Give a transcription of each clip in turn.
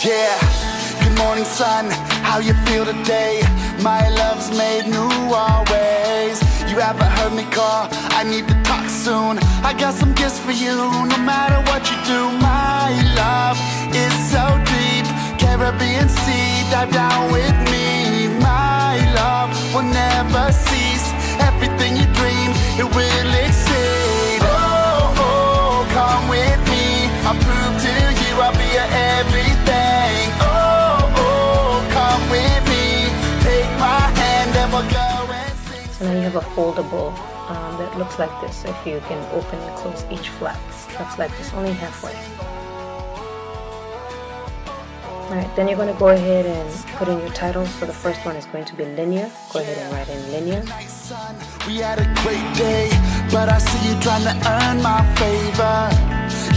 Yeah, good morning sun, how you feel today? My love's made new always. You haven't heard me call, I need to talk soon. I got some gifts for you, no matter what you do. My love is so deep, Caribbean Sea, dive down with me. My love will never cease, everything you dream, it will exceed. Oh, oh, come with me, I'll prove to you I'll be your everything. Oh, oh, come with me, take my hand and we'll go and sing. So now you have a foldable that looks like this. If you can open and close each flap, looks like this, only halfway. Alright, then you're going to go ahead and put in your titles. So the first one is going to be linear. Go ahead and write in linear. We had a great day, but I see you trying to earn my favor.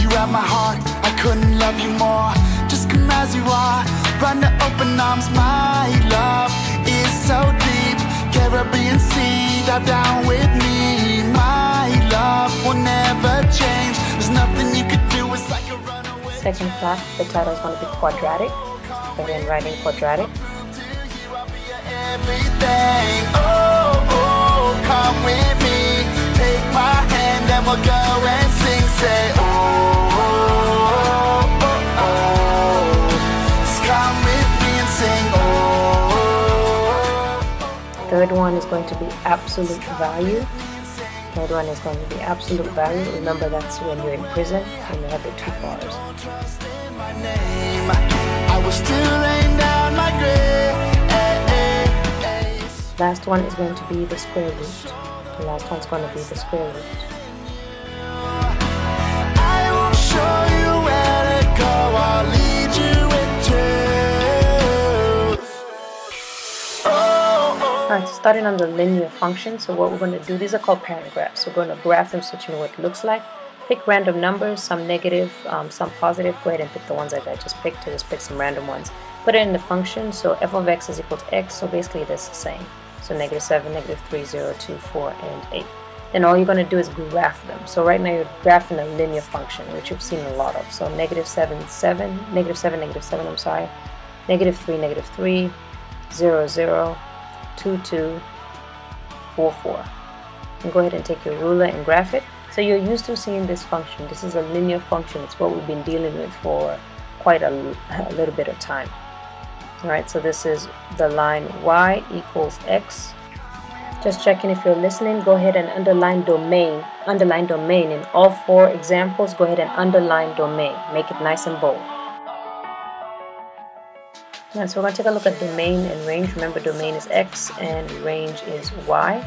You have my heart, I couldn't love you more. Just come as you are, run to open arms. My love is so deep, Caribbean Sea, dive down with me. My love will never change, there's nothing you could do, it's like a runaway. Second flap, the title is going to be quadratic. Go ahead and write in quadratic. Everything. Oh, oh, come with me, take my hand and we'll go and sing. Say oh, oh, oh, oh. Just come with me and sing oh. Third one is going to be absolute value. Third one is going to be absolute value. Remember, that's when you're in prison and you have the two bars. I will still lay down my grave. Last one is going to be the square root. The last one's going to be the square root. I will show you where to go. I'll lead you into. Alright, so starting on the linear function, so what we're going to do, these are called parent graphs. We're going to graph them so that you know what it looks like. Pick random numbers, some negative, some positive. Go ahead and pick the ones that I just picked, or just pick some random ones. Put it in the function, so f of x is equal to x, so basically that's the same. So -7, -3, 0, 2, 4, and 8. Then all you're going to do is graph them. So right now you're graphing a linear function, which you've seen a lot of. So -7, -7, I'm sorry, -3, -3, 0, 0, 2, 2, 4, 4. And go ahead and take your ruler and graph it. So you're used to seeing this function. This is a linear function. It's what we've been dealing with for quite a little bit of time. Alright, so this is the line y equals x. Just checking if you're listening. Go ahead and underline domain. Underline domain. In all 4 examples, go ahead and underline domain. Make it nice and bold. Yeah, so we're going to take a look at domain and range. Remember, domain is x and range is y.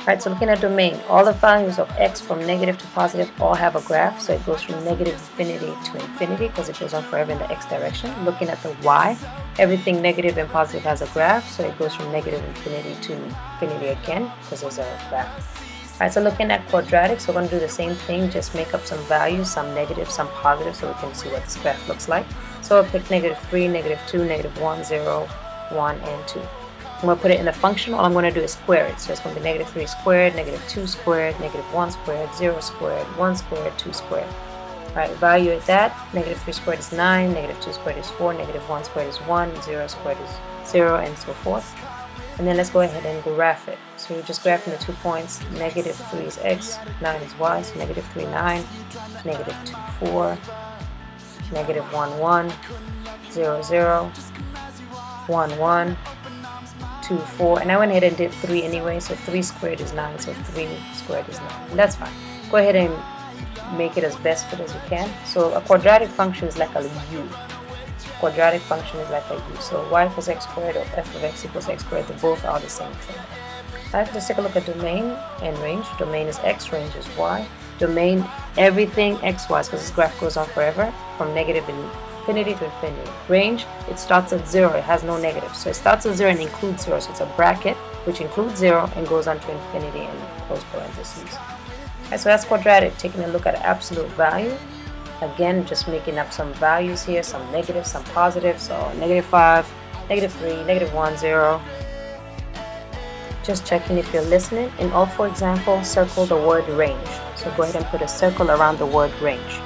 Alright, so looking at domain, all the values of x from negative to positive all have a graph. So it goes from negative infinity to infinity because it goes on forever in the x direction. Looking at the y, everything negative and positive has a graph. So it goes from negative infinity to infinity again because there's a graph. Alright, so looking at quadratic, so we're going to do the same thing. Just make up some values, some negative, some positive, so we can see what this graph looks like. So I'll pick -3, -2, -1, 0, 1, and 2. I'm going to put it in the function. All I'm going to do is square it. So it's going to be -3 squared, -2 squared, -1 squared, 0 squared, 1 squared, 2 squared. Alright, evaluate that. -3 squared is 9, -2 squared is 4, -1 squared is 1, 0 squared is 0, and so forth. And then let's go ahead and graph it. So you're just graphing the 2 points. -3 is x, 9 is y. So -3, 9, -2, 4, -1, 1, 0, 0, 1, 1, 2, 4, and I went ahead and did 3 anyway, so 3 squared is 9, so 3 squared is 9. That's fine. Go ahead and make it as best fit as you can. So a quadratic function is like a u. Quadratic function is like a u. So y equals x squared or f of x equals x squared, they both are the same thing. Alright, let's take a look at domain and range. Domain is x, range is y. Domain, everything x, y, because this graph goes on forever from negative infinity to infinity. Range, it starts at 0, it has no negative. So it starts at 0 and includes 0, so it's a bracket which includes 0 and goes on to infinity and close parentheses. Alright, so that's quadratic, taking a look at absolute value. Again, just making up some values here, some negative, some positive. So -5, -3, -1, 0. Just checking if you're listening. In all 4 examples, circle the word range. So go ahead and put a circle around the word range.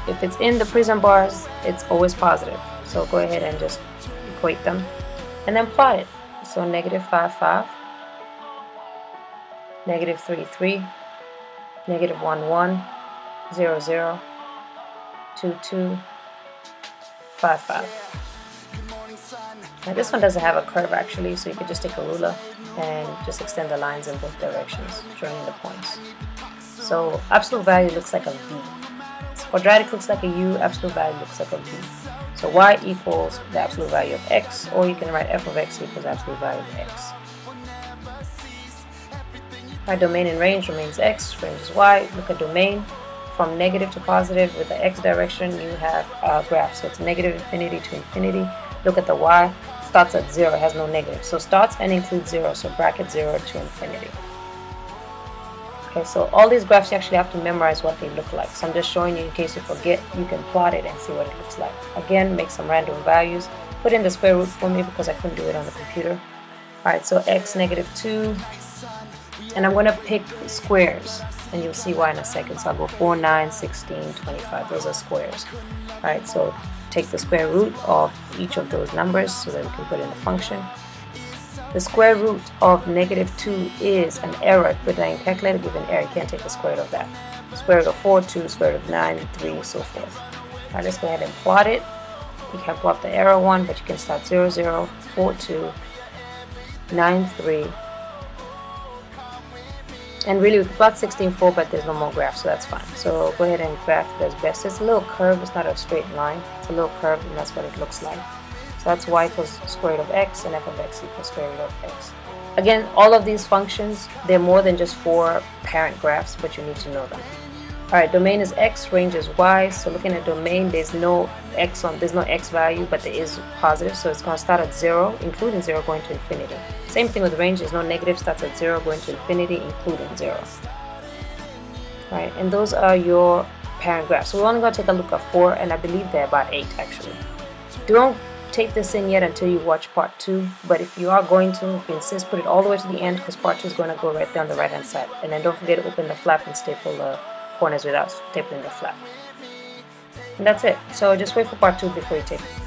If it's in the prism bars, it's always positive. So go ahead and just equate them and then plot it. So negative 5, 5, negative 3, 3, negative 1, 1, 0, 0, 2, 2, 5, 5. Now this one doesn't have a curve actually, so you could just take a ruler and just extend the lines in both directions, joining the points. So absolute value looks like a V. So quadratic looks like a U, absolute value looks like a V. So y equals the absolute value of x, or you can write f of x equals absolute value of x. Our domain and range remains x, range is y. Look at domain. From negative to positive with the x direction, you have a graph. So it's negative infinity to infinity. Look at the y. It starts at 0, it has no negative. So starts and includes 0, so bracket 0 to infinity. Okay, so all these graphs you actually have to memorize what they look like. So I'm just showing you in case you forget, you can plot it and see what it looks like. Again, make some random values. Put in the square root for me because I couldn't do it on the computer. Alright, so x negative 2. And I'm going to pick squares. And you'll see why in a second. So I'll go 4, 9, 16, 25. Those are squares. Alright, so take the square root of each of those numbers so that we can put in the function. The square root of negative 2 is an error. If you put that in calculator, give an error. You can't take the square root of that. Square root of 4, 2, square root of 9, 3, so forth. Alright, let's go ahead and plot it. You can plot the error one, but you can start 0, 0, 4, 2, 9, 3. And really we could plot 16, 4, but there's no more graph, so that's fine. So go ahead and graph it as best. It's a little curve, it's not a straight line. It's a little curve, and that's what it looks like. So that's y equals square root of x, and f of x equals square root of x. Again, all of these functions, they're more than just 4 parent graphs, but you need to know them. Alright, domain is x, range is y. So looking at domain, there's no x value, but there is positive. So it's going to start at 0, including 0, going to infinity. Same thing with range, there's no negative, starts at 0, going to infinity, including 0. Alright, and those are your parent graphs. So we're only going to take a look at 4, and I believe they're about 8 actually. Don't take this in yet until you watch part 2, but if you are going to, if you insist, put it all the way to the end because part 2 is going to go right down the right hand side. And then don't forget to open the flap and staple the corners without stapling the flap. And that's it. So just wait for part 2 before you take it.